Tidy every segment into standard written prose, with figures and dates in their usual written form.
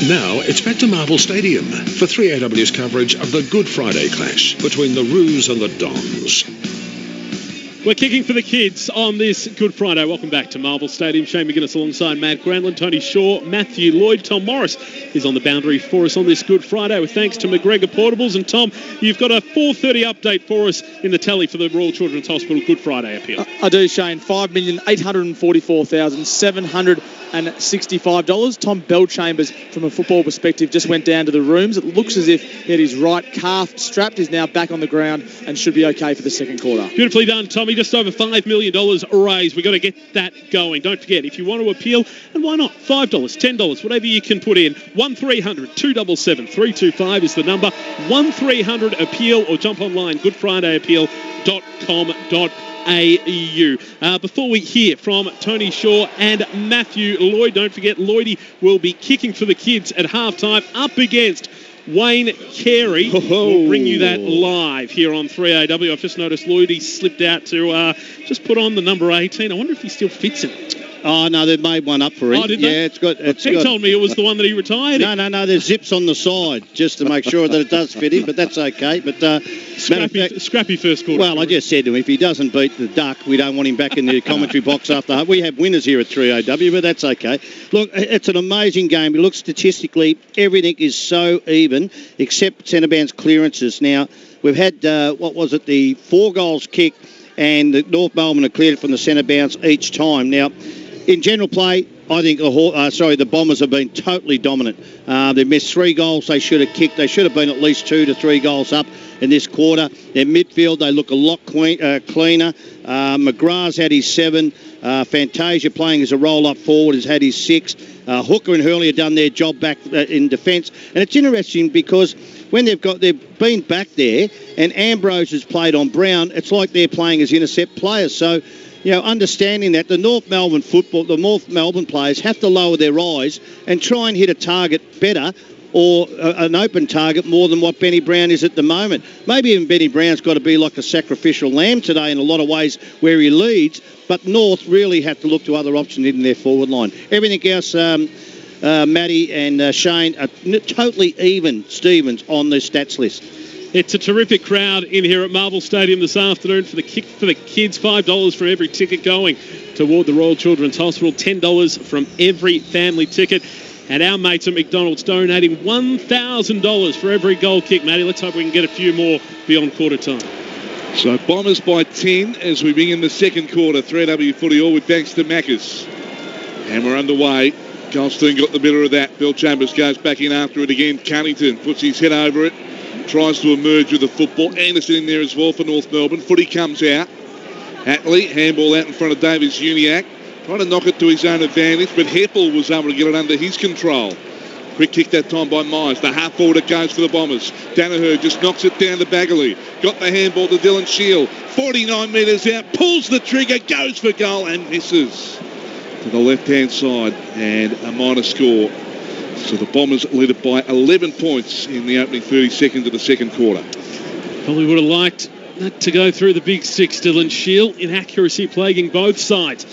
Now it's back to Marvel Stadium for 3AW's coverage of the Good Friday clash between the Roos and the Dons. We're kicking for the kids on this Good Friday. Welcome back to Marvel Stadium. Shane McGuinness alongside Matt Granlund, Tony Shaw, Matthew Lloyd. Tom Morris is on the boundary for us on this Good Friday with thanks to McGregor Portables. And Tom, you've got a 4:30 update for us in the tally for the Royal Children's Hospital Good Friday appeal. I do, Shane. $5,844,765. Tom Bellchambers, from a football perspective, just went down to the rooms. It looks as if he had his right calf strapped. He's now back on the ground and should be okay for the second quarter. Beautifully done, Tommy. Just over $5 million raised. We've got to get that going. Don't forget, if you want to appeal, and why not, $5, $10, whatever you can put in, 1300 277 325 is the number. 1300 appeal, or jump online, goodfridayappeal.com.au. Before we hear from Tony Shaw and Matthew Lloyd, don't forget Lloydie will be kicking for the kids at halftime up against Wayne Carey. We'll bring you that live here on 3AW. I've just noticed Lloydie slipped out to just put on the number 18. I wonder if he still fits in. Oh, no, they've made one up for him. Oh, did they? Yeah, it's got... He told me it was the one that he retired in. No, there's zips on the side just to make sure that it does fit in, but that's okay. But Scrappy first quarter. Well, I just said to him, if he doesn't beat the Duck, we don't want him back in the commentary box after. We have winners here at 3AW, but that's okay. Look, it's an amazing game. Look, statistically, everything is so even, except centre bounce clearances. Now, we've had, the 4 goals kicked, and the North Melbourne have cleared it from the centre bounce each time. Now, in general play, I think the Bombers have been totally dominant. They've missed 3 goals they should have kicked. They should have been at least 2 to 3 goals up in this quarter. Their midfield, they look a lot cleaner. McGrath's had his 7. Fantasia, playing as a roll-up forward, has had his 6. Hooker and Hurley have done their job back in defence. And it's interesting because when they've been back there and Ambrose has played on Brown, it's like they're playing as intercept players. So, understanding that the North Melbourne players have to lower their eyes and try and hit a target better, or an open target, more than what Benny Brown is at the moment. Maybe even Benny Brown's got to be like a sacrificial lamb today in a lot of ways where he leads, but North really have to look to other options in their forward line. Everything else, Matty and Shane are totally even Stevens on the stats list. It's a terrific crowd in here at Marvel Stadium this afternoon for the kick for the kids. $5 for every ticket going toward the Royal Children's Hospital. $10 from every family ticket. And our mates at McDonald's donating $1,000 for every goal kick. Matty, let's hope we can get a few more beyond quarter time. So Bombers by 10 as we bring in the second quarter. 3AW footy all with thanks to Maccas. And we're underway. Goldstein got the better of that. Bill Chambers goes back in after it again. Cunnington puts his head over it. Tries to emerge with the football. Anderson in there as well for North Melbourne. Footy comes out. Attlee, handball out in front of Davis Uniacke. Trying to knock it to his own advantage, but Heppel was able to get it under his control. Quick kick that time by Myers. The half forward it goes for the Bombers. Danaher just knocks it down to Bagley. Got the handball to Dylan Shield. 49 metres out. Pulls the trigger. Goes for goal and misses. To the left-hand side. And a minor score. So the Bombers lead it by 11 points in the opening 30 seconds of the second quarter. Probably would have liked that to go through the big six. Dylan Shield, inaccuracy plaguing both sides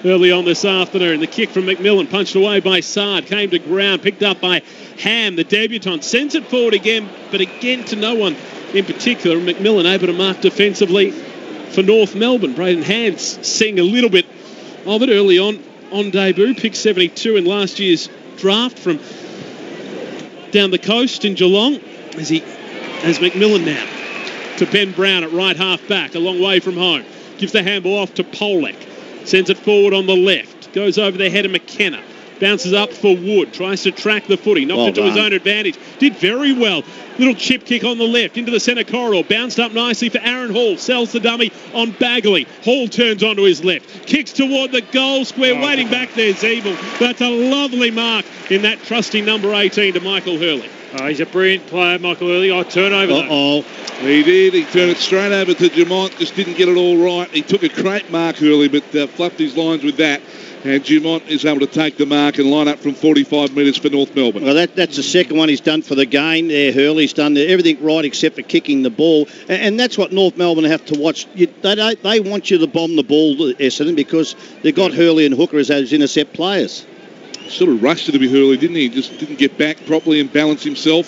early on this afternoon. The kick from McMillan, punched away by Sard, came to ground, picked up by Ham, the debutant, sends it forward again, but again to no one in particular. McMillan able to mark defensively for North Melbourne. Braden Hands seeing a little bit of it early on debut, picked 72 in last year's draft from down the coast in Geelong, as McMillan now to Ben Brown at right half back, a long way from home. Gives the handball off to Polek. Sends it forward on the left. Goes over the head of McKenna. Bounces up for Wood. Tries to track the footy. Knocked it to his own advantage. Did very well. Little chip kick on the left into the centre corridor. Bounced up nicely for Aaron Hall. Sells the dummy on Bagley. Hall turns onto his left. Kicks toward the goal square. Waiting back there, Zeeble. That's a lovely mark in that trusty number 18 to Michael Hurley. He's a brilliant player, Michael Hurley. Turnover. He did. He turned it straight over to Dumont. Just didn't get it all right. He took a great mark early, but fluffed his lines with that. And Dumont is able to take the mark and line up from 45 metres for North Melbourne. Well, that's the second one he's done for the game there. Hurley's done everything right except for kicking the ball. And that's what North Melbourne have to watch. They want you to bomb the ball, Essendon, because they've got Hurley and Hooker as those intercept players. Sort of rushed it a bit early, didn't he? Just didn't get back properly and balance himself.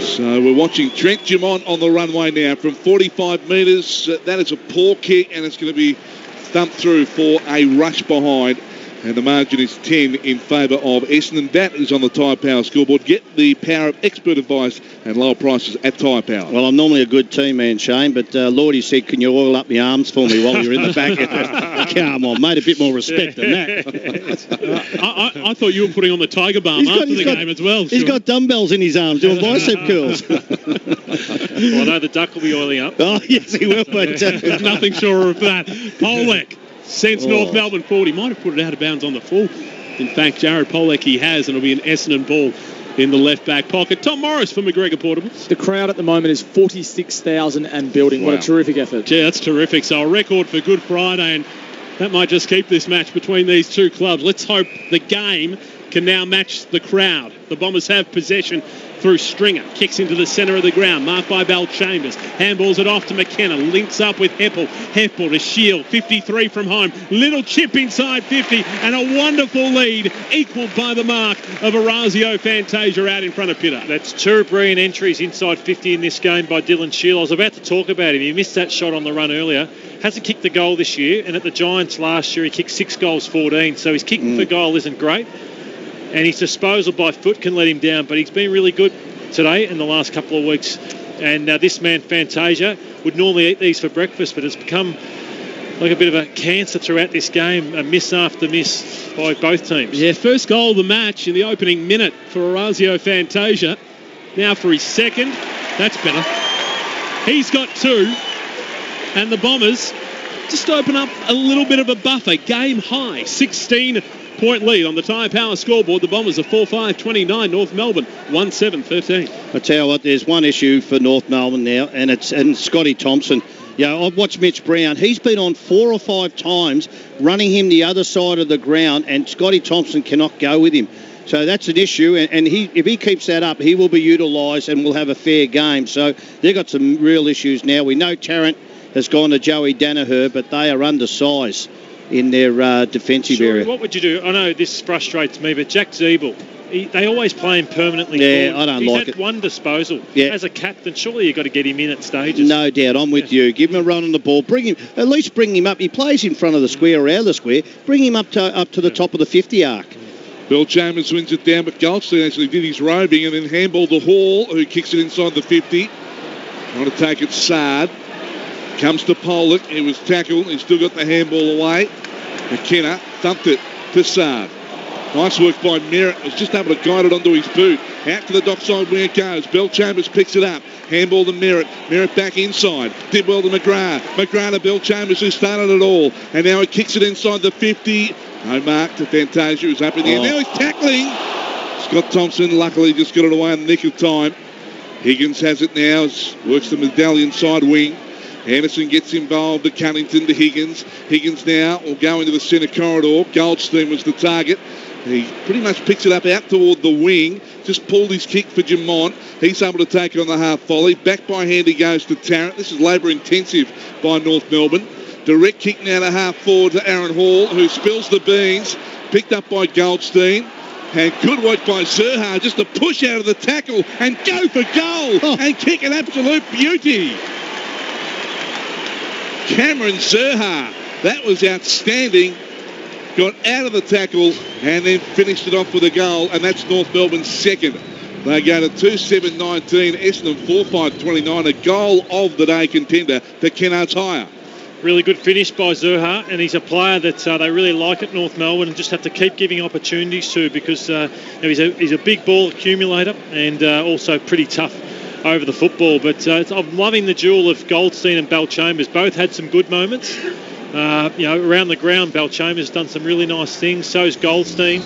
So we're watching Trent Dumont on the runway now from 45 metres. That is a poor kick, and it's going to be thumped through for a rush behind. And the margin is 10 in favour of Essendon. That is on the Tyre Power scoreboard. Get the power of expert advice and lower prices at Tyre Power. Well, I'm normally a good team man, Shane, but Lordy said, can you oil up my arms for me while you're in the back? Come on, mate, a bit more respect than that. I thought you were putting on the Tiger Balm after the game as well. He's got dumbbells in his arms doing bicep curls. Well, I know the duck will be oiling up. Oh, yes, he will. But there's nothing sure of that. Polek sends North Melbourne forward. He might have put it out of bounds on the full. In fact, Jared Polek he has, and it'll be an Essendon ball in the left back pocket. Tom Morris for McGregor Portables. The crowd at the moment is 46,000 and building. Wow. What a terrific effort. Yeah, that's terrific. So a record for Good Friday, and that might just keep this match between these two clubs. Let's hope the game can now match the crowd. The Bombers have possession through Stringer. Kicks into the centre of the ground. Marked by Bell Chambers. Handballs it off to McKenna. Links up with Heppel. Heppel to Shield. 53 from home. Little chip inside 50. And a wonderful lead equalled by the mark of Orazio Fantasia out in front of Pitta. That's two brilliant entries inside 50 in this game by Dylan Shield. I was about to talk about him. He missed that shot on the run earlier. Hasn't kicked the goal this year. And at the Giants last year, he kicked 6 goals, 14. So his kicking for goal isn't great. And his disposal by foot can let him down, but he's been really good today in the last couple of weeks. And this man, Fantasia, would normally eat these for breakfast, but it's become like a bit of a cancer throughout this game, a miss after miss by both teams. Yeah, first goal of the match in the opening minute for Orazio Fantasia. Now for his second. That's better. He's got 2. And the Bombers just open up a little bit of a buffer. Game high, 16-point lead on the Tyre Power scoreboard. The Bombers are 4-5-29. North Melbourne 1-7-13. I tell you what, there's one issue for North Melbourne now, and it's Scotty Thompson. Yeah, I've watched Mitch Brown. He's been on 4 or 5 times, running him the other side of the ground, and Scotty Thompson cannot go with him. So that's an issue, and if he keeps that up, he will be utilised and will have a fair game. So they've got some real issues now. We know Tarrant has gone to Joey Danaher, but they are undersized in their defensive area. What would you do? I know this frustrates me, but Jack Zeeble, they always play him permanently forward. I don't He's like had it. one disposal. Yeah. As a captain, surely you've got to get him in at stages. No doubt, I'm with you. Give him a run on the ball. At least bring him up. He plays in front of the square or out of the square. Bring him up to the top of the 50 arc. Bill Chambers swings it down, but Goldstein actually did his roving and then handball to Hall, who kicks it inside the 50. Trying to take it Sard. Comes to Pollock. He was tackled. He's still got the handball away. McKenna thumped it to Sard. Nice work by Merritt. Was just able to guide it onto his boot. Out to the dockside wing it goes. Bell Chambers picks it up. Handball to Merritt. Merritt back inside. Did well to McGrath. McGrath to Bell Chambers, who started it all. And now he kicks it inside the 50. No mark to Fantasia, who's up in the air. Now he's tackling. Scott Thompson luckily just got it away in the nick of time. Higgins has it now. Works the medallion side wing. Anderson gets involved to Cunnington to Higgins. Higgins now will go into the centre corridor. Goldstein was the target. He pretty much picks it up out toward the wing. Just pulled his kick for Dumont. He's able to take it on the half volley. Back by hand he goes to Tarrant. This is labour intensive by North Melbourne. Direct kick now to half forward to Aaron Hall, who spills the beans. Picked up by Goldstein. And good work by Zerha just to push out of the tackle and go for goal and kick an absolute beauty. Cameron Zerha, that was outstanding. Got out of the tackle and then finished it off with a goal, and that's North Melbourne's second. They go to 2-7-19, Essendon 4-5-29, a goal of the day contender for Kennard's Hire. Really good finish by Zerha, and he's a player that they really like at North Melbourne and just have to keep giving opportunities to, because he's a big ball accumulator and also pretty tough over the football. But I'm loving the duel of Goldstein and Bell Chambers. Both had some good moments. Around the ground, Bell Chambers done some really nice things. So's Goldstein.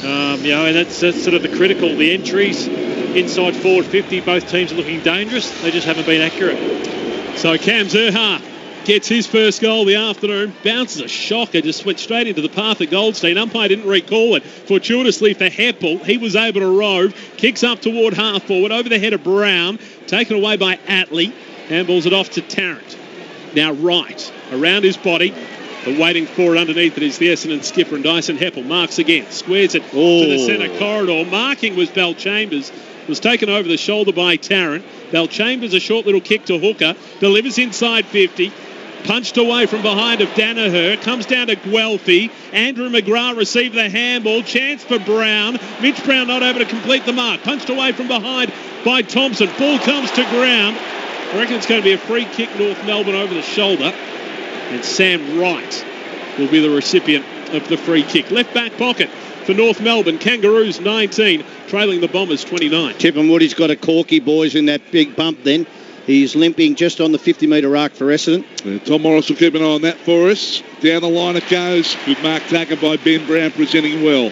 And that's sort of the critical. The entries inside forward 50, both teams are looking dangerous. They just haven't been accurate. So Cam Zerha gets his first goal of the afternoon. Bounces a shocker, just went straight into the path of Goldstein. Umpire didn't recall it. Fortuitously for Heppel, he was able to rove. Kicks up toward half forward, over the head of Brown. Taken away by Atley. Handballs it off to Tarrant. Now right, around his body. But waiting for it underneath it is the Essendon skipper, and Dyson Heppel marks again, squares it to the centre corridor. Marking was Bell Chambers, was taken over the shoulder by Tarrant. Bell Chambers, a short little kick to Hooker, delivers inside 50. Punched away from behind of Danaher. Comes down to Guelphy. Andrew McGrath received the handball. Chance for Brown. Mitch Brown not able to complete the mark. Punched away from behind by Thompson. Ball comes to ground. I reckon it's going to be a free kick, North Melbourne, over the shoulder. And Sam Wright will be the recipient of the free kick. Left back pocket for North Melbourne. Kangaroos 19, trailing the Bombers 29. Tippin Woody's got a corky, boys, in that big bump then. He's limping just on the 50-metre arc for Essendon. Tom Morris will keep an eye on that for us. Down the line it goes. Good mark taken by Ben Brown, presenting well.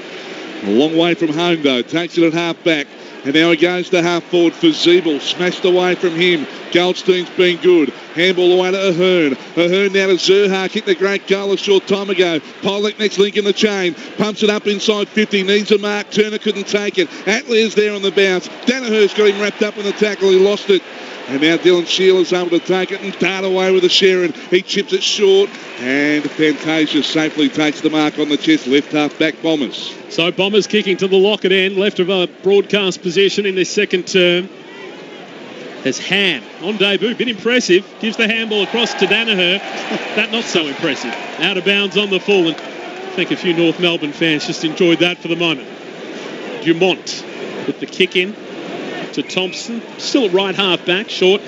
A long way from home, though. Takes it at half-back. And now he goes to half-forward for Zeeble. Smashed away from him. Goldstein's been good. Handball away to Ahern. Ahern now to Zerha. Kicked the great goal a short time ago. Pollock next link in the chain. Pumps it up inside 50. Needs a mark. Turner couldn't take it. Atlee is there on the bounce. Danaher's got him wrapped up in the tackle. He lost it. And now Dylan Shealer's able to take it and dart away with a Sharon. He chips it short, and Fantasia safely takes the mark on the chest. Left half back Bombers. So Bombers kicking to the locket end, left of a broadcast position in this second term. There's Ham on debut, bit impressive. Gives the handball across to Danaher. That not so impressive. Out of bounds on the full, and I think a few North Melbourne fans just enjoyed that for the moment. Dumont with the kick in to Thompson, still at right half back, short.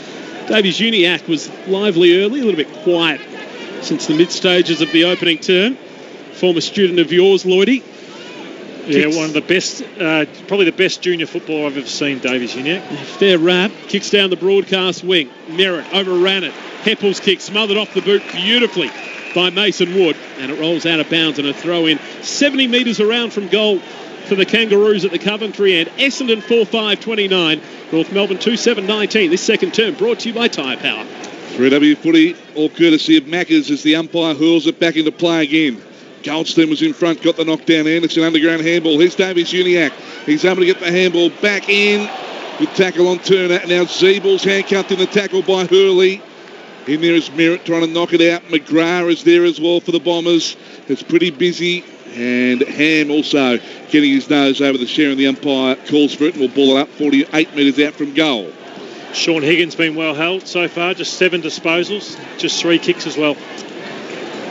Davies Uniacke was lively early, a little bit quiet since the mid stages of the opening term. Former student of yours, Lloydie. Yeah, one of the best, probably the best junior footballer I've ever seen, Davies Uniacke. Fair rap, kicks down the broadcast wing. Merritt overran it. Heppel's kick smothered off the boot beautifully by Mason Wood, and it rolls out of bounds and a throw in 70 metres around from goal for the Kangaroos at the Coventry end. Essendon 4-5-29, North Melbourne 2-7-19. This second term brought to you by Tyre Power. 3W footy, all courtesy of Maccas as the umpire hurls it back into play again. Goldstein was in front, got the knockdown. Anderson underground handball. Here's Davies Uniacke. He's able to get the handball back in. Good tackle on Turner. Now Zeebel's handcuffed in the tackle by Hurley. In there is Merritt trying to knock it out. McGrath is there as well for the Bombers. It's pretty busy. And Ham also getting his nose over the share, and the umpire calls for it and will ball it up 48 metres out from goal. Sean Higgins been well held so far, just 7 disposals, just 3 kicks as well.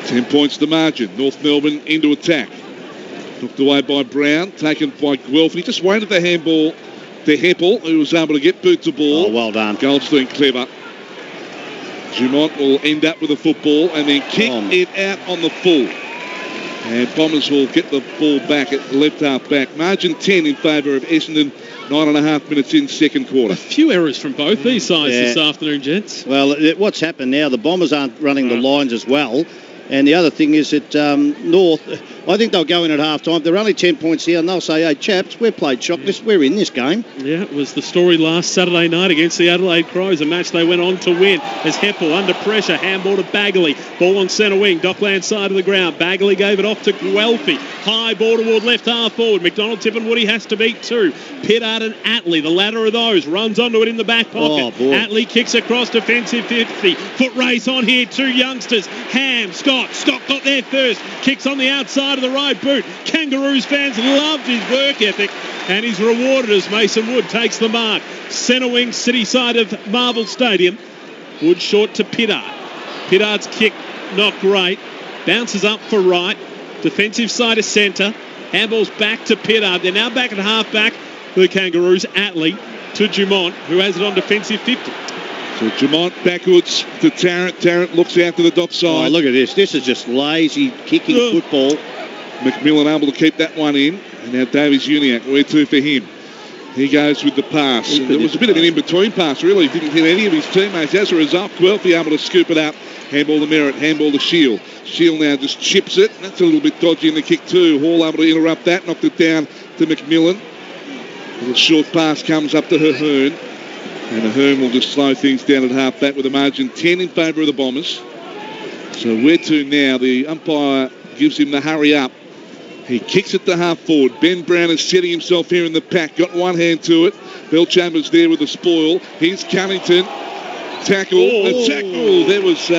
10 points the margin. North Melbourne into attack. Knocked away by Brown, taken by Guelphy. Just waited the handball to Heppel, who was able to get boot to ball. Oh, well done. Goldstein clever. Dumont will end up with the football and then kick it out on the full. And Bombers will get the ball back at left half back. Margin 10 in favour of Essendon. 9.5 minutes in second quarter. A few errors from both these sides this afternoon, gents. Well, what's happened now, the Bombers aren't running the lines as well. And the other thing is that North, I think they'll go in at half-time. They're only 10 points here, and they'll say, hey, chaps, we've played shockless. We're in this game. Yeah, it was the story last Saturday night against the Adelaide Crows, a match they went on to win. As Heppel under pressure, handball to Bagley. Ball on centre wing, Dockland side of the ground. Bagley gave it off to Guelphy. High ball toward left half forward. McDonald, Tippin Woody has to beat 2. Pittard and Atlee, the latter of those, runs onto it in the back pocket. Atlee kicks across defensive 50. Foot race on here, 2 youngsters. Ham, Scott got there first. Kicks on the outside of the right boot. Kangaroos fans loved his work ethic, and he's rewarded as Mason Wood takes the mark. Centre wing, city side of Marvel Stadium. Wood short to Pittard. Pittard's kick not great. Bounces up for right. Defensive side of centre. Handball's back to Pittard. They're now back at half back for the Kangaroos. Atlee to Dumont, who has it on defensive 50. So Dumont backwards to Tarrant. Tarrant looks out to the dot side. Oh, look at this. This is just lazy kicking football. McMillan able to keep that one in. And now Davies Uniacke, where to for him? He goes with the pass. And it was a bit of an in-between pass, really. He didn't hit any of his teammates. As a result, Guelphy able to scoop it up. Handball to Merritt, handball to Shield. Shield now just chips it. That's a little bit dodgy in the kick too. Hall able to interrupt that, knocked it down to McMillan. A little short pass comes up to Ahern. And Ahern will just slow things down at half back with a margin 10 in favour of the Bombers. So where to now? The umpire gives him the hurry up. He kicks it to half forward. Ben Brown is setting himself here in the pack. Got one hand to it. Bell Chambers there with the spoil. Here's Cunnington. Tackle. A tackle. There was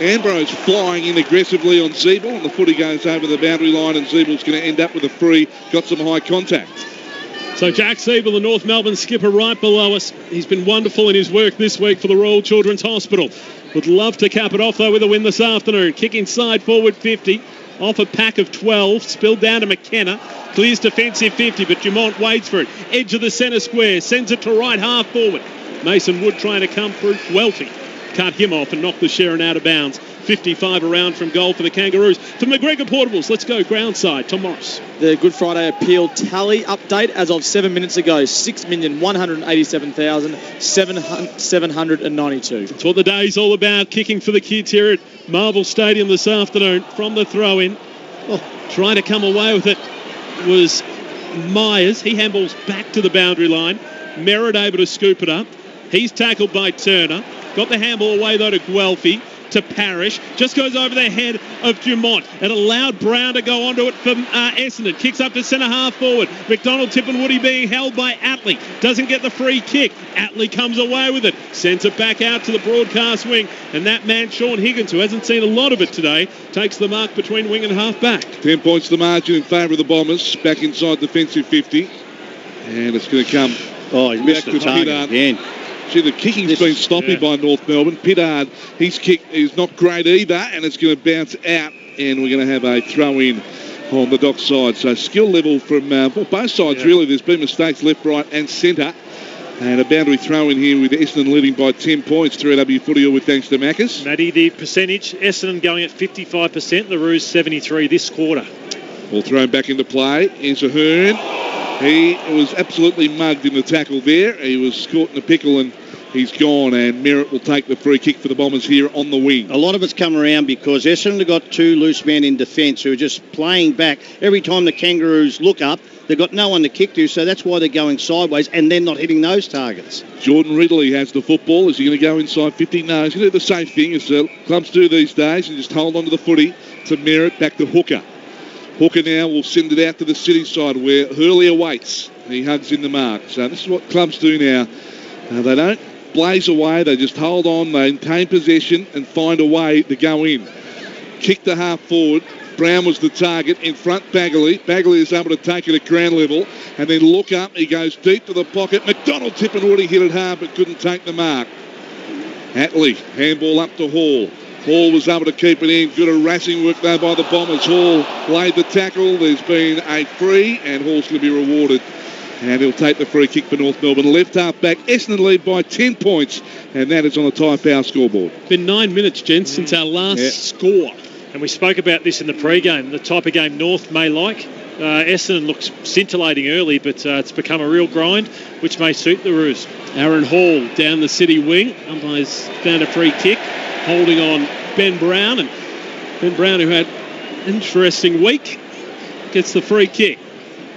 Ambrose flying in aggressively on Zeeble, and the footy goes over the boundary line, and Zeeble's going to end up with a free. Got some high contact. So Jack Zeeble, the North Melbourne skipper, right below us. He's been wonderful in his work this week for the Royal Children's Hospital. Would love to cap it off, though, with a win this afternoon. Kick inside forward 50. Off a pack of 12. Spilled down to McKenna. Clears defensive 50, but Dumont waits for it. Edge of the centre square. Sends it to right half forward. Mason Wood trying to come through. Welty cut him off and knocked the Sharon out of bounds. 55 around from goal for the Kangaroos. To McGregor Portables, let's go groundside. Tom Morris. The Good Friday appeal tally update as of 7 minutes ago, 6,187,792. That's what the day's all about. Kicking for the kids here at Marvel Stadium this afternoon from the throw-in. Trying to come away with it was Myers. He handballs back to the boundary line. Merritt able to scoop it up. He's tackled by Turner. Got the handball away, though, to Guelphy. To Parrish, just goes over the head of Dumont. It allowed Brown to go onto it for Essendon. Kicks up to centre half forward. McDonald, Tippenwoody being held by Atley. Doesn't get the free kick. Atley comes away with it. Sends it back out to the broadcast wing. And that man, Sean Higgins, who hasn't seen a lot of it today, takes the mark between wing and half back. 10 points the margin in favour of the Bombers. Back inside defensive 50. And it's going to come. Oh, he missed the target again. See, the kicking's been stopped by North Melbourne. Pittard, his kick is not great either, and it's going to bounce out, and we're going to have a throw-in on the dock side. So skill level from both sides, really. There's been mistakes left, right and centre. And a boundary throw-in here with Essendon leading by 10 points. 3AW footy all with thanks to Macca's. Matty, the percentage, Essendon going at 55%, the Roos 73 this quarter. All thrown back into play. Here's Ahern. He was absolutely mugged in the tackle there. He was caught in a pickle and he's gone, and Merritt will take the free kick for the Bombers here on the wing. A lot of it's come around because Essendon have got two loose men in defence who are just playing back. Every time the Kangaroos look up, they've got no one to kick to, so that's why they're going sideways and then not hitting those targets. Jordan Ridley has the football. Is he going to go inside 50? No, he's going to do the safe thing as the clubs do these days and just hold on to the footy to Merritt back to Hooker. Hooker now will send it out to the city side where Hurley awaits. He hugs in the mark. So this is what clubs do now. They don't blaze away. They just hold on, maintain possession and find a way to go in. Kick to half forward. Brown was the target. In front, Bagley. Bagley is able to take it at ground level and then look up. He goes deep to the pocket. McDonald Tippenwoody hit it hard but couldn't take the mark. Atley, handball up to Hall. Hall was able to keep it in. Good harassing work there by the Bombers. Hall laid the tackle. There's been a free and Hall's going to be rewarded. And he'll take the free kick for North Melbourne. Left half back. Essendon lead by 10 points. And that is on the Tyre Power scoreboard. Been 9 minutes, gents, since our last score. And we spoke about this in the pre-game, the type of game North may like. Essendon looks scintillating early, but it's become a real grind, which may suit the Roos. Aaron Hall down the city wing. Umpires found a free kick. Holding on Ben Brown. And Ben Brown, who had an interesting week, gets the free kick.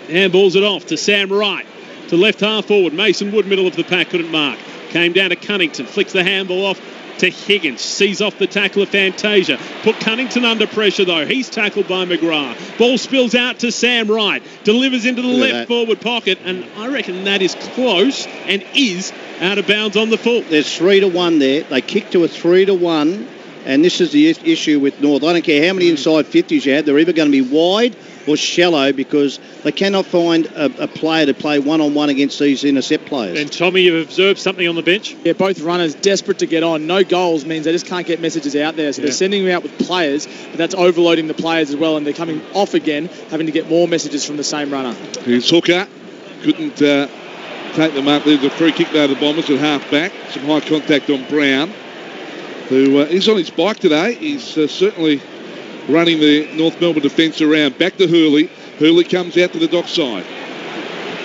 Handballs it off to Sam Wright. To left half forward. Mason Wood, middle of the pack, couldn't mark. Came down to Cunnington. Flicks the handball off to Higgins. Sees off the tackle of Fantasia. Put Cunnington under pressure, though. He's tackled by McGrath. Ball spills out to Sam Wright. Delivers into the left forward pocket. And I reckon that is close and is out of bounds on the full. There's 3-1 there. They kick to a 3-1. And this is the issue with North. I don't care how many inside 50s you have. They're either going to be wide or shallow because they cannot find a player to play one-on-one against these intercept players. And Tommy, you've observed something on the bench? Yeah, both runners desperate to get on. No goals means they just can't get messages out there. So they're sending them out with players, but that's overloading the players as well, and they're coming off again, having to get more messages from the same runner. Here's Hooker. Couldn't take the mark. There's a free kick there to the Bombers at half back. Some high contact on Brown, who is on his bike today. He's certainly running the North Melbourne defence around. Back to Hurley. Hurley comes out to the dock side.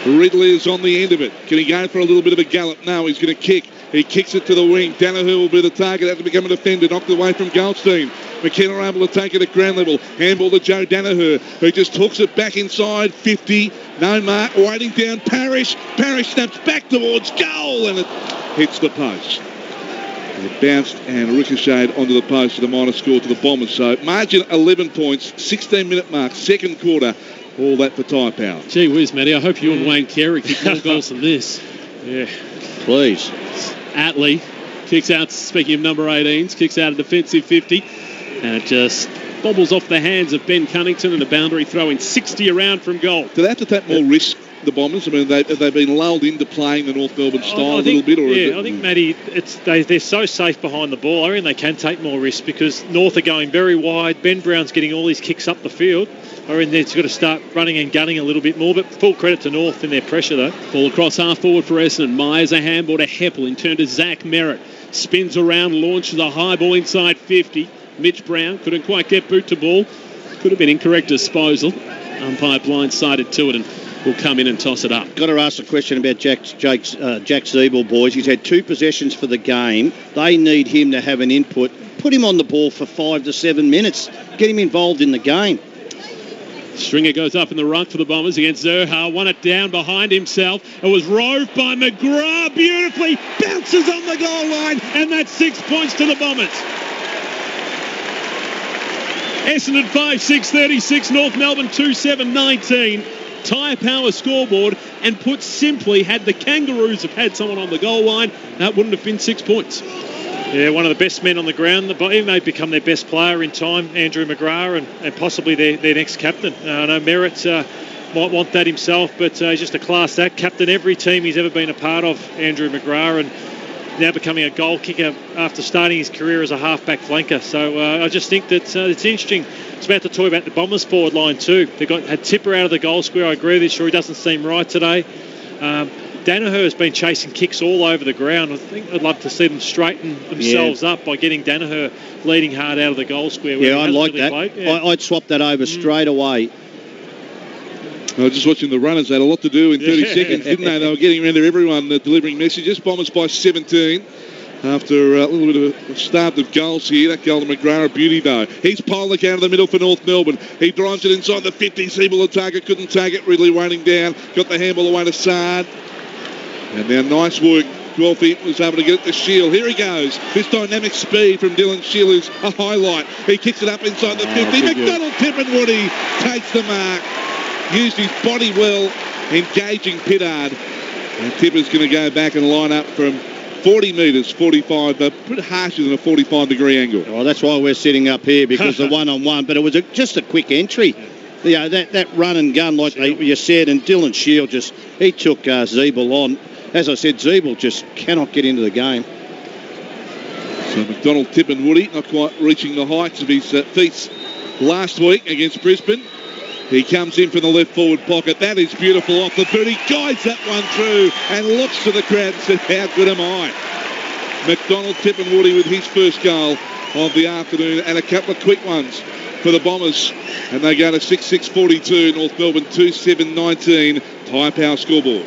Ridley is on the end of it. Can he go for a little bit of a gallop? No, he's going to kick. He kicks it to the wing. Danaher will be the target. Has to become a defender. Knocked away from Goldstein. McKenna able to take it at ground level. Handball to Joe Danaher, who just hooks it back inside 50. No mark. Waiting down Parrish. Parrish snaps back towards goal and it hits the post. It bounced and ricocheted onto the post for the minor score to the Bombers. So margin 11 points, 16-minute mark, second quarter. All that for Tyre Power. Gee whiz, Matty. I hope you and Wayne Carey kick more goals than this. Yeah. Please. Atley Kicks out, speaking of number 18s, kicks out a defensive 50. And it just bobbles off the hands of Ben Cunnington and a boundary throw in 60 around from goal. Do they have to take more risk, the Bombers? I mean, have they been lulled into playing the North Melbourne style a little bit? Or I think, Matty, they're so safe behind the ball. I reckon they can take more risk because North are going very wide. Ben Brown's getting all these kicks up the field. I reckon they've got to start running and gunning a little bit more, but full credit to North in their pressure, though. Ball across half forward for Essendon. Myers a handball to Heppel in turn to Zach Merritt. Spins around, launches a high ball inside 50. Mitch Brown couldn't quite get boot to ball. Could have been incorrect disposal. Umpire blindsided to it and will come in and toss it up. Got to ask a question about Jack Zeeble, boys. He's had 2 possessions for the game. They need him to have an input. Put him on the ball for 5 to 7 minutes. Get him involved in the game. Stringer goes up in the ruck for the Bombers against Zerha. Won it down behind himself. It was roved by McGrath beautifully. Bounces on the goal line. And that's 6 points to the Bombers. Essendon 5-6-36. North Melbourne 2-7-19. Tyre Power scoreboard. And put simply, had the Kangaroos have had someone on the goal line, that wouldn't have been 6 points. Yeah, one of the best men on the ground. He may become their best player in time, Andrew McGrath, and possibly their next captain. I know Merritt might want that himself, but he's just a class act. Captain every team he's ever been a part of, Andrew McGrath, and now becoming a goal kicker after starting his career as a half-back flanker. So I just think that it's interesting. It's about to talk about the Bombers forward line too. They had Tipper out of the goal square. I agree with you. Sure, he doesn't seem right today. Danaher has been chasing kicks all over the ground. I think I'd love to see them straighten themselves up by getting Danaher leading hard out of the goal square. Yeah, I'd like that. I'd swap that over straight away. I was just watching the runners. They had a lot to do in 30 seconds, didn't they? They were getting around to everyone, delivering messages. Bombers by 17 after a little bit of a start of goals here. That goal to McGrath, a beauty though. He's Pollock out of the middle for North Melbourne. He drives it inside the 50. Siebel the target, couldn't take it, really running down. Got the handball away to Sard. And now nice work. 12 was able to get it to Shield. Here he goes. This dynamic speed from Dylan Shield is a highlight. He kicks it up inside the 50. McDonald Tippenwoody takes the mark. Used his body well, engaging Pittard. And Tipper's going to go back and line up from 40 metres, 45, but pretty harsher than a 45-degree angle. Oh, that's why we're sitting up here, because the one-on-one. But it was just a quick entry. Yeah, that run and gun, like you said, and Dylan Shield he took Zeeble on. As I said, Zeeble just cannot get into the game. So McDonald Tippenwoody not quite reaching the heights of his feats last week against Brisbane. He comes in from the left forward pocket. That is beautiful off the boot. He guides that one through and looks to the crowd and says, how good am I? McDonald Tippenwoody with his first goal of the afternoon and a couple of quick ones for the Bombers. And they go to 6-6-42. North Melbourne 2-7-19. Tyre Power scoreboard.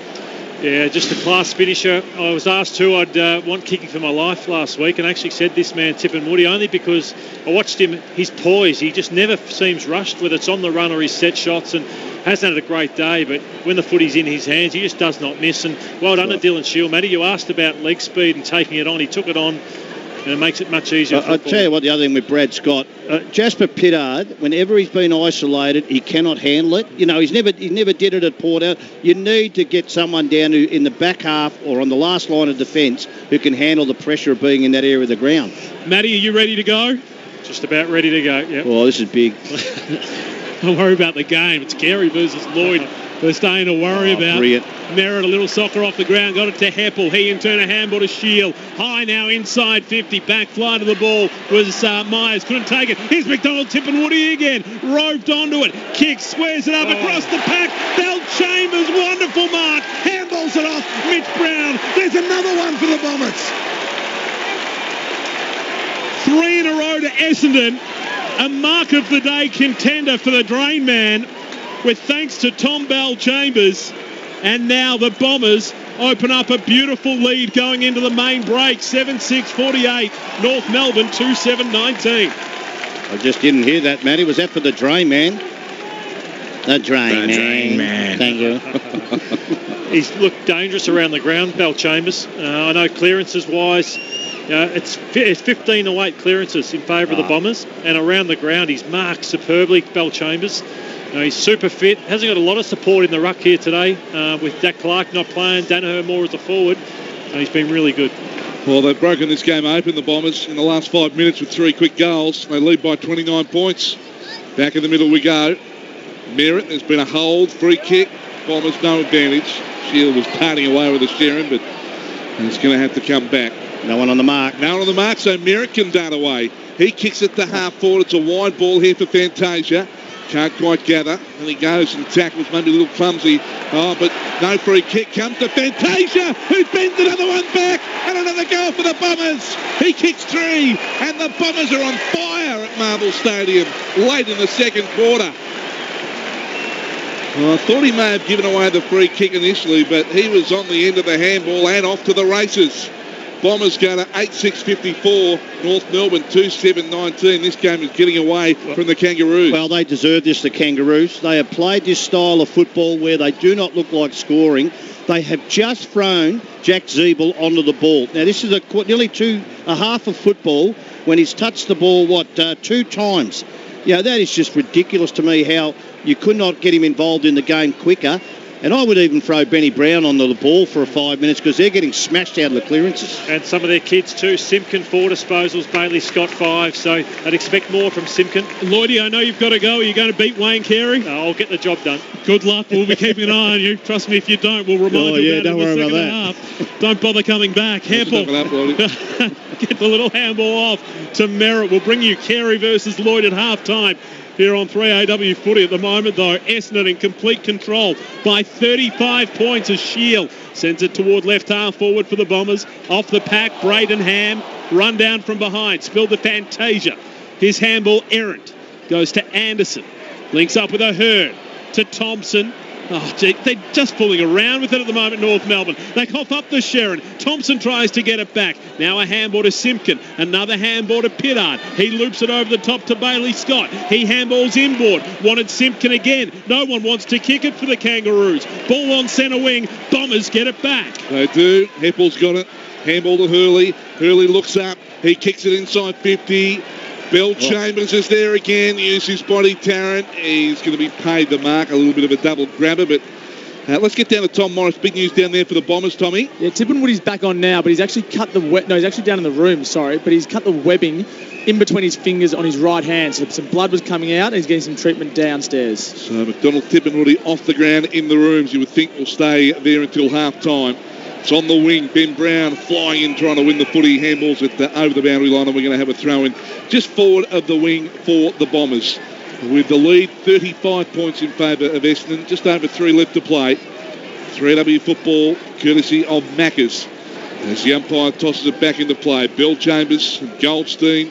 Yeah, just a class finisher. I was asked who I'd want kicking for my life last week, and I actually said this man, Tippenwoody, only because I watched him, his poise. He just never seems rushed, whether it's on the run or his set shots, and hasn't had a great day, but when the footy's in his hands, he just does not miss. And well done to Dylan Shield, Matty. You asked about leg speed and taking it on. He took it on, and it makes it much easier. I'll tell you what, the other thing with Brad Scott, Jasper Pittard, whenever he's been isolated, he cannot handle it. You know, he never did it at Port. You need to get someone down who, in the back half or on the last line of defence, who can handle the pressure of being in that area of the ground. Matty, are you ready to go? Just about ready to go, yeah. Oh, this is big. Don't worry about the game. It's Carey versus Lloyd. There's nothing to worry about. Brilliant. Merritt, a little soccer off the ground, got it to Heppel. He in turn a handball to Shield. High now inside 50. Back fly to the ball was Myers. Couldn't take it. Here's McDonald Tippenwoody again. Roved onto it. Kicks, squares it up across the pack. Bell Chambers, wonderful mark. Handballs it off. Mitch Brown. There's another one for the Bombers. 3 in a row to Essendon. A mark of the day contender for the Drain Man, with thanks to Tom Bell Chambers. And now the Bombers open up a beautiful lead going into the main break. 7-6-48. North Melbourne 2-7-19. I just didn't hear that, Matty. Was that for the Drain Man? The Drain Man. Thank you. He's looked dangerous around the ground, Bell Chambers. I know clearances wise, it's 15-8 clearances in favour of the Bombers, and around the ground he's marked superbly, Bell Chambers. He's super fit, hasn't got a lot of support in the ruck here today, with Dak Clark not playing, Danaher more as a forward. He's been really good. Well, they've broken this game open, the Bombers, in the last 5 minutes with 3 quick goals. They lead by 29 points. Back in the middle we go. Merritt, there's been a hold, free kick. Bombers no advantage. Shield was parting away with the steering, but it's going to have to come back. No one on the mark. No one on the mark, so Merritt can dart away. He kicks it to half forward. It's a wide ball here for Fantasia. Can't quite gather. And he goes and tackles, maybe a little clumsy. Oh, but no free kick comes to Fantasia, who bends another one back. And another goal for the Bombers. He kicks 3, and the Bombers are on fire at Marvel Stadium late in the second quarter. Well, I thought he may have given away the free kick initially, but he was on the end of the handball and off to the races. Bombers go to 8-6-54. North Melbourne 2-7-19. This game is getting away from the Kangaroos. Well, they deserve this, the Kangaroos. They have played this style of football where they do not look like scoring. They have just thrown Jack Zeeble onto the ball. Now, this is nearly a half of football when he's touched the ball, 2 times. Yeah, that is just ridiculous to me how you could not get him involved in the game quicker. And I would even throw Benny Brown onto the ball for 5 minutes because they're getting smashed out of the clearances. And some of their kids too. Simpkin 4 disposals, Bailey Scott 5. So I'd expect more from Simpkin. Lloydie, I know you've got to go. Are you going to beat Wayne Carey? I'll get the job done. Good luck. We'll be keeping an eye on you. Trust me, if you don't, we'll remind you about it in the second half. Don't bother coming back. Handball. Get the little handball off to Merritt. We'll bring you Carey versus Lloyd at half-time. Here on 3AW footy at the moment, though, Essendon in complete control by 35 points as Shield sends it toward left half forward for the Bombers. Off the pack, Braden Ham, run down from behind, spilled to Fantasia. His handball errant, goes to Anderson, links up with O'Hearn, to Thompson. Oh, gee, they're just fooling around with it at the moment, North Melbourne. They cough up the Sherrin. Thompson tries to get it back. Now a handball to Simpkin. Another handball to Pittard. He loops it over the top to Bailey Scott. He handballs inboard. Wanted Simpkin again. No one wants to kick it for the Kangaroos. Ball on centre wing. Bombers get it back. They do. Heppel's got it. Handball to Hurley. Hurley looks up. He kicks it inside 50. Bill Chambers is there again. Uses his body, Tarrant. He's going to be paid the mark. A little bit of a double grabber, but let's get down to Tom Morris. Big news down there for the Bombers, Tommy. Yeah, Tippenwoody's back on now, but he's actually cut the he's actually down in the room, sorry, but he's cut the webbing in between his fingers on his right hand. So some blood was coming out, and he's getting some treatment downstairs. So McDonald Tippenwoody off the ground in the rooms. You would think will stay there until half-time. It's on the wing. Ben Brown flying in, trying to win the footy. Handballs it over the boundary line, and we're going to have a throw-in just forward of the wing for the Bombers. With the lead, 35 points in favour of Essendon. Just over 3 left to play. 3AW football, courtesy of Maccas. As the umpire tosses it back into play. Bill Chambers and Goldstein.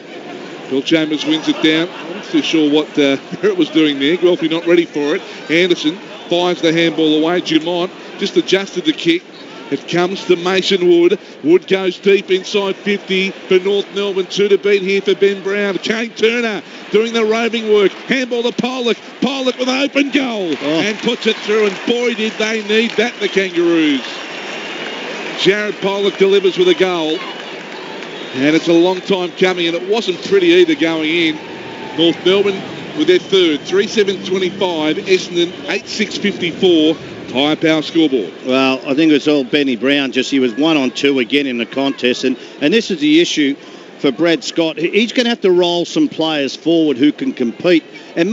Bill Chambers wins it down. I'm not too sure what Merritt was doing there. Guelphy not ready for it. Anderson fires the handball away. Dumont just adjusted the kick. It comes to Mason Wood. Wood goes deep inside 50 for North Melbourne. 2 to beat here for Ben Brown. Kane Turner doing the roving work. Handball to Pollock. Pollock with an open goal and puts it through. And boy, did they need that, the Kangaroos. Jared Pollock delivers with a goal. And it's a long time coming, and it wasn't pretty either going in. North Melbourne with their third. 3-7-25. Essendon 8-6-54. High power scoreboard. Well, I think it was all Benny Brown. Just he was 1 on 2 again in the contest, and this is the issue for Brad Scott. He's going to have to roll some players forward who can compete and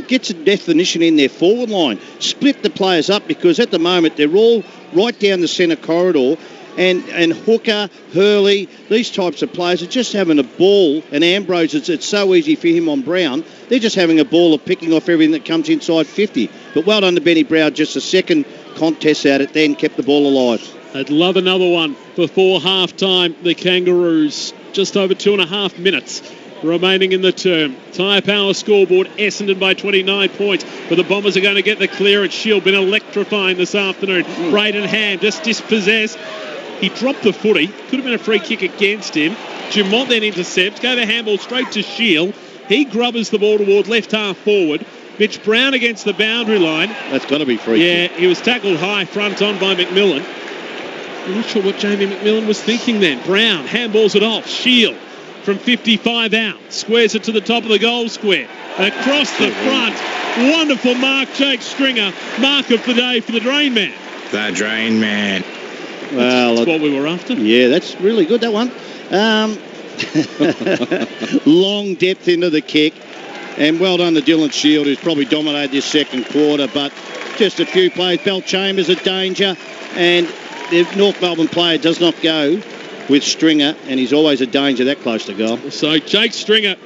get some definition in their forward line. Split the players up, because at the moment they're all right down the centre corridor. And Hooker, Hurley, these types of players are just having a ball. And Ambrose, it's so easy for him on Brown. They're just having a ball of picking off everything that comes inside 50. But well done to Benny Brown, just a second contest at it, then kept the ball alive. I'd love another one before half-time. The Kangaroos, just over 2.5 minutes remaining in the term. Tyre Power scoreboard, Essendon by 29 points. But the Bombers are going to get the clearance. Shield been electrifying this afternoon. Braden Ham just dispossessed. He dropped the footy. Could have been a free kick against him. Dumont then intercepts. Gave a handball straight to Shield. He grubbers the ball toward left half forward. Mitch Brown against the boundary line. That's got to be free kick. Yeah, he was tackled high front on by McMillan. I'm not sure what Jamie McMillan was thinking then. Brown handballs it off. Shield from 55 out. Squares it to the top of the goal square. Across the front. Wonderful mark, Jake Stringer. Mark of the day for the Drain Man. The Drain Man. Well, that's what we were after. Yeah, that's really good, that one. Long depth into the kick. And well done to Dylan Shield, who's probably dominated this second quarter. But just a few plays. Bell Chambers at danger. And the North Melbourne player does not go with Stringer. And he's always a danger that close to goal. So Jake Stringer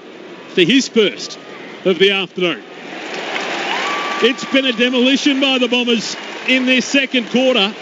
for his first of the afternoon. It's been a demolition by the Bombers in their second quarter.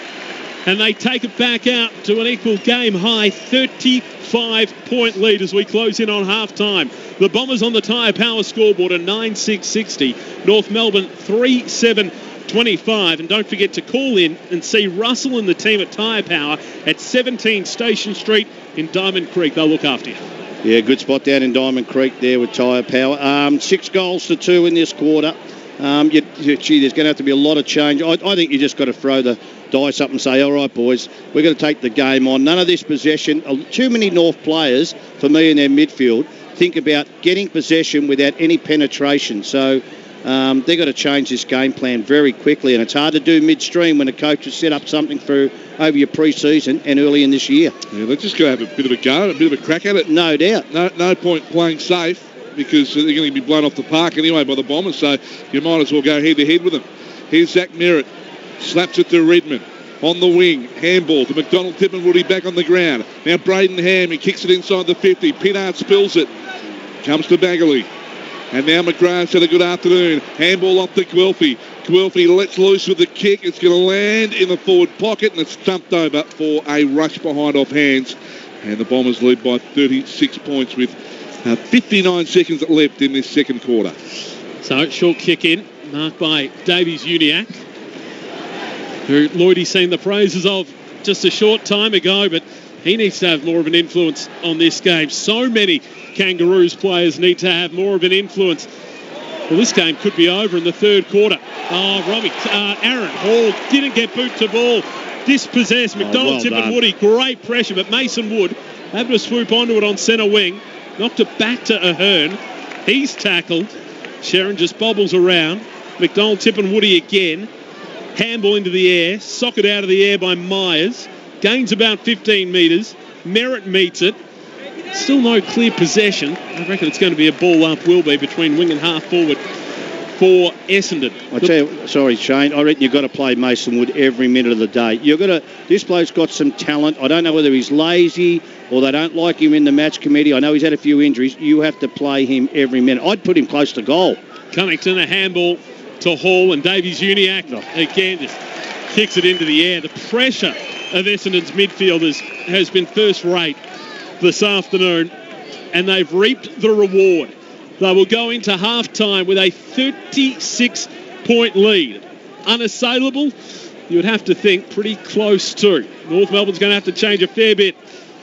And they take it back out to an equal game high 35-point lead as we close in on half-time. The Bombers on the Tyre Power scoreboard are 9-6-60. North Melbourne 3-7-25. And don't forget to call in and see Russell and the team at Tyre Power at 17 Station Street in Diamond Creek. They'll look after you. Yeah, good spot down in Diamond Creek there with Tyre Power. 6 goals to 2 in this quarter. Gee, there's going to have to be a lot of change. I think you just got to throw the dice up and say, all right, boys, we're going to take the game on. None of this possession. Too many North players, for me, in their midfield, think about getting possession without any penetration. So they've got to change this game plan very quickly, and it's hard to do midstream when a coach has set up something for over your pre-season and early in this year. Yeah, they're just going to have a bit of a go, a bit of a crack at it. No doubt. No point playing safe, because they're going to be blown off the park anyway by the Bombers, so you might as well go head-to-head with them. Here's Zach Merritt. Slaps it to Redmond. On the wing. Handball to McDonald Tippenwoody back on the ground. Now Braden Ham. He kicks it inside the 50. Pittard spills it. Comes to Bagley. And now McGrath's had a good afternoon. Handball off to Guelphy. Guelphy lets loose with the kick. It's going to land in the forward pocket, and it's thumped over for a rush behind off hands. And the Bombers lead by 36 points with 59 seconds left in this second quarter. So short kick in, marked by Davies Uniacke, who Lloydie's seen the praises of just a short time ago, but he needs to have more of an influence on this game. So many Kangaroos players need to have more of an influence. Well, this game could be over in the third quarter. Oh, Robbie, Aaron Hall didn't get boot to ball. Dispossessed. McDonald, Tippenwoody, great pressure, but Mason Wood having to swoop onto it on centre wing. Knocked it back to Ahern. He's tackled. Sharon just bobbles around. McDonald, Tippenwoody again. Handball into the air. Socket out of the air by Myers. Gains about 15 metres. Merritt meets it. Still no clear possession. I reckon it's going to be a ball up, will be, between wing and half forward for Essendon. I tell you, sorry, Shane, I reckon you've got to play Mason Wood every minute of the day. This bloke's got some talent. I don't know whether he's lazy or they don't like him in the match committee. I know he's had a few injuries. You have to play him every minute. I'd put him close to goal. Cunnington, a handball to Hall, and Davies Uniacke again just kicks it into the air. The pressure of Essendon's midfielders has been first rate this afternoon, and they've reaped the reward. They will go into half-time with a 36-point lead. Unassailable, you would have to think pretty close to. North Melbourne's going to have to change a fair bit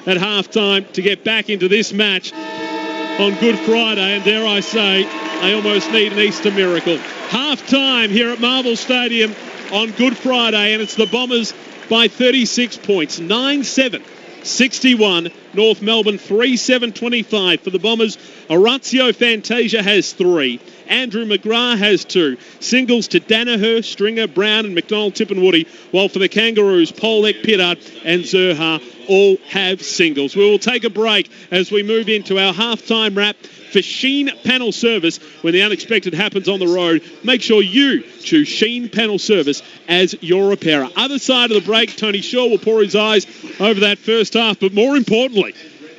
at half-time to get back into this match on Good Friday, and dare I say, they almost need an Easter miracle. Half-time here at Marvel Stadium on Good Friday, and it's the Bombers by 36 points, 9-7-61. North Melbourne 3-7-25 for the Bombers. Orazio Fantasia has 3. Andrew McGrath has 2. Singles to Danaher, Stringer, Brown and McDonald Tippenwoody, while for the Kangaroos, Polek, Pittard and Zerha all have singles. We will take a break as we move into our halftime wrap for Sheen Panel Service. When the unexpected happens on the road, make sure you choose Sheen Panel Service as your repairer. Other side of the break, Tony Shaw will pour his eyes over that first half, but more importantly,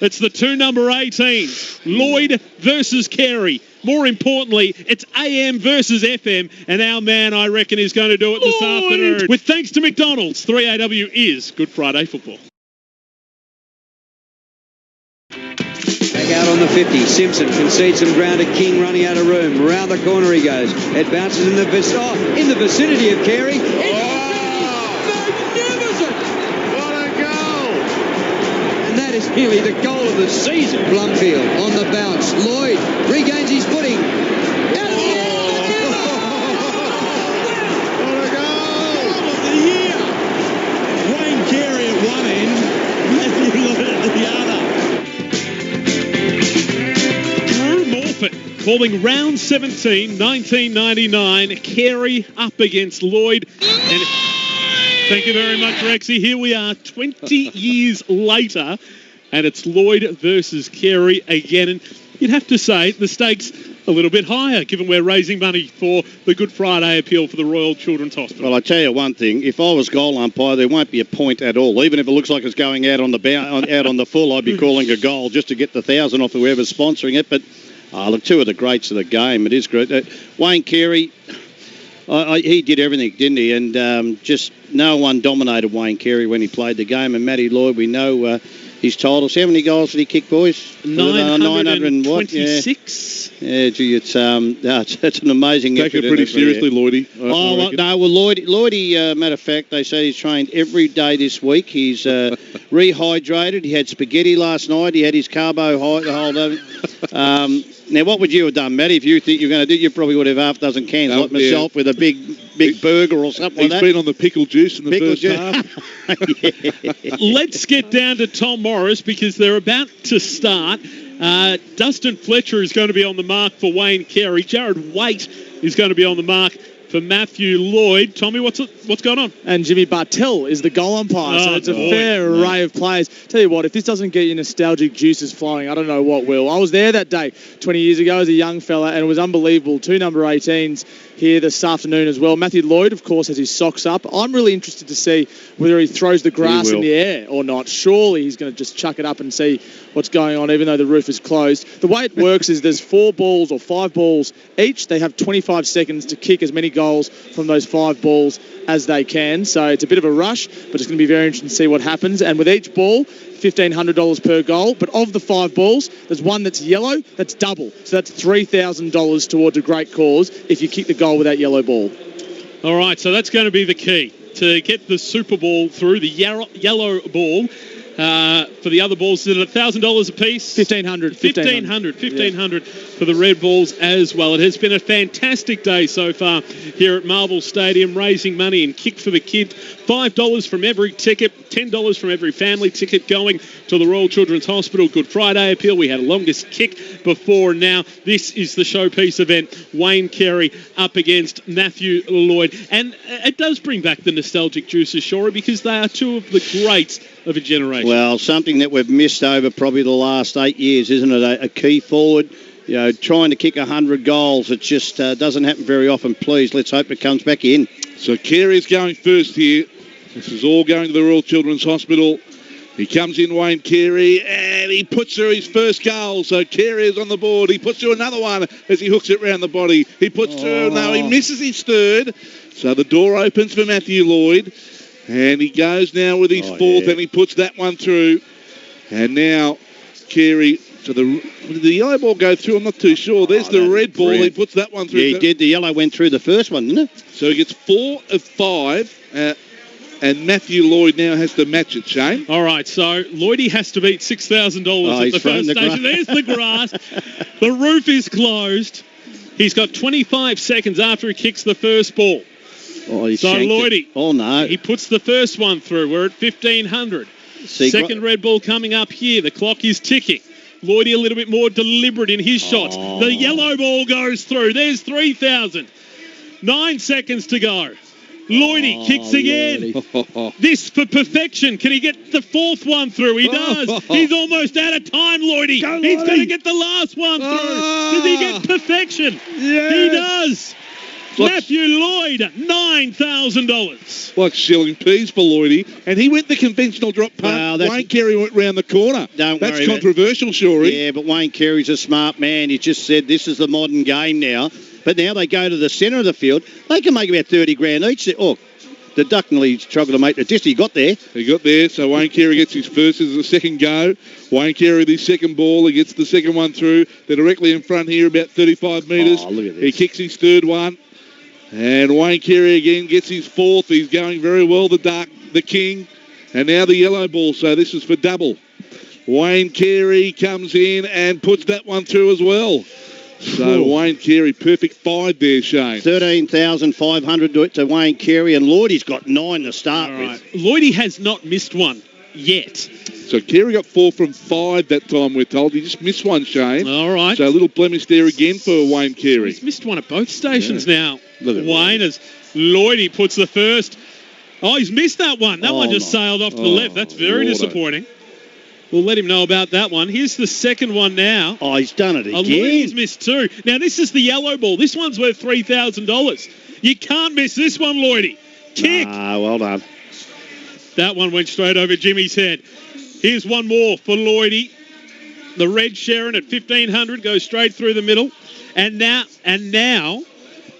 it's the two number 18s, Lloyd versus Carey. More importantly, it's AM versus FM, and our man, I reckon, is going to do it this afternoon. With thanks to McDonald's, 3AW is Good Friday football. Back out on the 50. Simpson concedes some ground to King, running out of room. Round the corner he goes. It bounces in the vicinity of Carey. Magnificent! What a goal! And that is nearly the goal of the season. Blumfield on the bounce. Lloyd regains his footing. What a goal! Of the year. Wayne Carey at one end, Matthew Lloyd at the other. Calling round 17, 1999, Carey up against Lloyd. And Thank you very much, Rexy. Here we are 20 years later, and it's Lloyd versus Carey again. And you'd have to say the stakes a little bit higher, given we're raising money for the Good Friday appeal for the Royal Children's Hospital. Well, I tell you one thing: if I was goal umpire, there won't be a point at all. Even if it looks like it's going out on the full, I'd be calling a goal just to get the 1,000 off whoever's sponsoring it. But look, two of the greats of the game. It is great. Wayne Carey, he did everything, didn't he? And just no one dominated Wayne Carey when he played the game. And Matty Lloyd, we know his titles. How many goals did he kick, boys? 926. Yeah, gee, it's an amazing effort. Take it pretty seriously, Lloydie. Lloydie, matter of fact, they say he's trained every day this week. He's rehydrated. He had spaghetti last night. He had his carbohydrate. Now, what would you have done, Matty, if you think you're going to do? You probably would have half a dozen cans, like myself, with a big burger or something like that. He's been on the pickle juice in the first half. Let's get down to Tom Morris because they're about to start. Dustin Fletcher is going to be on the mark for Wayne Carey. Jared Waite is going to be on the mark for Matthew Lloyd. Tommy, what's going on? And Jimmy Bartell is the goal umpire, so it's a fair array of players. Tell you what, if this doesn't get your nostalgic juices flowing, I don't know what will. I was there that day 20 years ago as a young fella, and it was unbelievable. 2 number 18s here this afternoon as well. Matthew Lloyd, of course, has his socks up. I'm really interested to see whether he throws the grass in the air or not. Surely he's going to just chuck it up and see what's going on, even though the roof is closed. The way it works is there's 4 balls or 5 balls each. They have 25 seconds to kick as many goals from those 5 balls as they can. So it's a bit of a rush, but it's going to be very interesting to see what happens. And with each ball, $1,500 per goal. But of the 5 balls, there's one that's yellow, that's double. So that's $3,000 towards a great cause if you kick the goal with that yellow ball. All right, so that's going to be the key, to get the Super Ball through, the yellow ball. For the other balls, is it $1,000 a piece? $1,500 for the red balls as well. It has been a fantastic day so far here at Marvel Stadium, raising money and kick for the kid. $5 from every ticket, $10 from every family ticket going to the Royal Children's Hospital Good Friday appeal. We had a longest kick before now. This is the showpiece event. Wayne Carey up against Matthew Lloyd. And it does bring back the nostalgic juices, Shorey, because they are 2 of the greats of a generation. Well, something that we've missed over probably the last 8 years, isn't it? A key forward, trying to kick 100 goals. It just doesn't happen very often. Please, let's hope it comes back in. So Carey's going first here. This is all going to the Royal Children's Hospital. He comes in, Wayne Carey, and he puts through his first goal. So Carey is on the board. He puts through another one as he hooks it round the body. He puts through, no, he misses his third. So the door opens for Matthew Lloyd. And he goes now with his fourth, and he puts that one through. And now Carey, so did the yellow ball go through? I'm not too sure. There's the red ball. He puts that one through. Yeah, he did. The yellow went through the first one, didn't it? So he gets 4 of 5. And Matthew Lloyd now has to match it, Shane. All right, so Lloydie has to beat $6,000 at the first station. There's the grass. The roof is closed. He's got 25 seconds after he kicks the first ball. So Lloydie, no. He puts the first one through. We're at 1,500. Second red ball coming up here. The clock is ticking. Lloydie a little bit more deliberate in his shots. The yellow ball goes through. There's 3,000. 9 seconds to go. Lloydie kicks again. This for perfection. Can he get the 4th one through? He does. He's almost out of time, Lloydie. He's going to get the last one through. Does he get perfection? Yes. He does. Matthew Lloyd, $9,000. Like shilling peas for Lloydie. And he went the conventional drop punt. Wayne Carey went round the corner. That's controversial, Shorey. Yeah, but Wayne Carey's a smart man. He just said this is the modern game now. But now they go to the centre of the field. They can make about 30 grand each. Oh, the Duck nearly struggled to make the distance. He got there. So Wayne Carey gets his first. This is the second go. Wayne Carey with his second ball. He gets the second one through. They're directly in front here, about 35 metres. Look at this. He kicks his third one. And Wayne Carey again gets his 4th. He's going very well, the Duck, the King. And now the yellow ball. So this is for double. Wayne Carey comes in and puts that one through as well. So Wayne Carey, perfect 5 there, Shane. 13,500 to Wayne Carey, and Lloydie's got 9 to start with. Lloydie has not missed one yet. So Carey got 4 from 5 that time, we're told. He just missed one, Shane. All right. So a little blemish there again for Wayne Carey. He's missed one at both stations now. Wayne, as Lloydie puts the first Oh, he's missed that one. That one just sailed off to the left. That's very disappointing. We'll let him know about that one. Here's the second one now. Oh, he's done it again. He's missed two. Now, this is the yellow ball. This one's worth $3,000. You can't miss this one, Lloydie. Kick. Ah, well done. That one went straight over Jimmy's head. Here's one more for Lloydie. The red Sharon at 1,500 goes straight through the middle. And now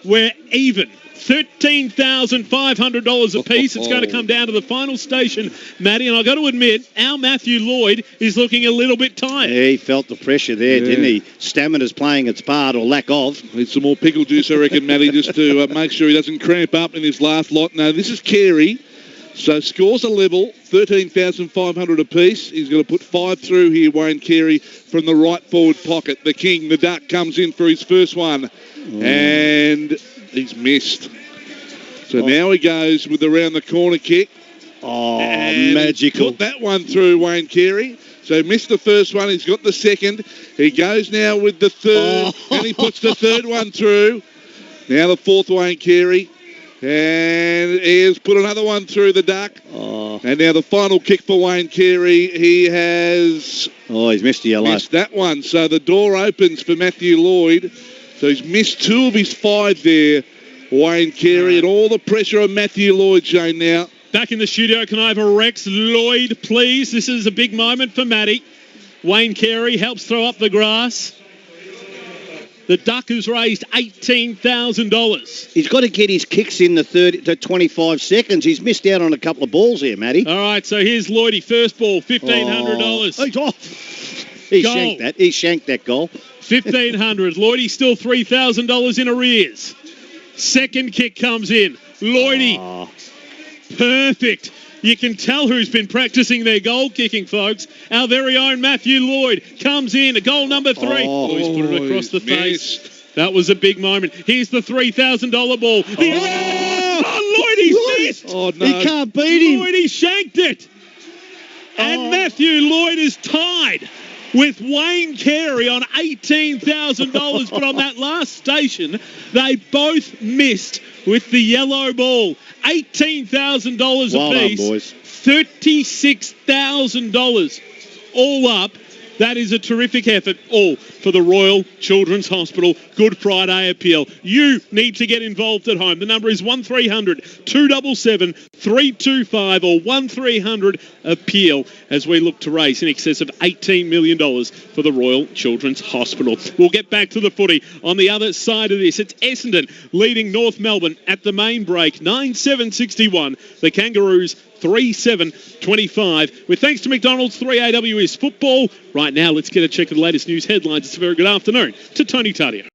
we're even. $13,500 apiece. It's going to come down to the final station, Matty. And I've got to admit, our Matthew Lloyd is looking a little bit tired. Yeah, he felt the pressure there, didn't he? Stamina's playing its part, or lack of. Needs some more pickle juice, I reckon, Matty, just to make sure he doesn't cramp up in his last lot. No, this is Carey. So scores a level, 13,500 apiece. He's going to put 5 through here, Wayne Carey, from the right forward pocket. The King, the Duck, comes in for his first one. And he's missed. So now he goes with the round the corner kick. Oh, and magical. Put that one through, Wayne Carey. So missed the first one. He's got the second. He goes now with the third. And he puts the third one through. Now the fourth, Wayne Carey. And he has put another one through the Duck. Oh. And now the final kick for Wayne Carey. He has... Oh, he's missed the yellow. Missed that one. So the door opens for Matthew Lloyd. So he's missed 2 of his 5 there, Wayne Carey. And all the pressure on Matthew Lloyd, Shane, now. Back in the studio, can I have a Rex Lloyd, please? This is a big moment for Matty. Wayne Carey helps throw up the grass. The Duck has raised $18,000. He's got to get his kicks in the 30 to 25 seconds. He's missed out on a couple of balls here, Matty. All right, so here's Lloydie. First ball, $1,500. He's off. He shanked that. He shanked that goal. $1,500. Lloydie still $3,000 in arrears. Second kick comes in. Lloydie. Perfect. You can tell who's been practicing their goal kicking, folks. Our very own Matthew Lloyd comes in. Goal number 3. He's put it across the face. That was a big moment. Here's the $3,000 ball. Lloydie's missed. Oh, no. He can't beat him. Lloydie shanked it. And Matthew Lloyd is tied with Wayne Carey on $18,000. But on that last station, they both missed with the yellow ball. $18,000 apiece. Well done, boys. $36,000 all up. That is a terrific effort, all for the Royal Children's Hospital Good Friday appeal. You need to get involved at home. The number is 1300 277 325 or 1300 appeal as we look to raise in excess of $18 million for the Royal Children's Hospital. We'll get back to the footy. On the other side of this, it's Essendon leading North Melbourne at the main break, 9-7-61. The Kangaroos 3-7-25. With thanks to McDonald's, 3AW is football. Right now, let's get a check of the latest news headlines. It's a very good afternoon to Tony Tadia.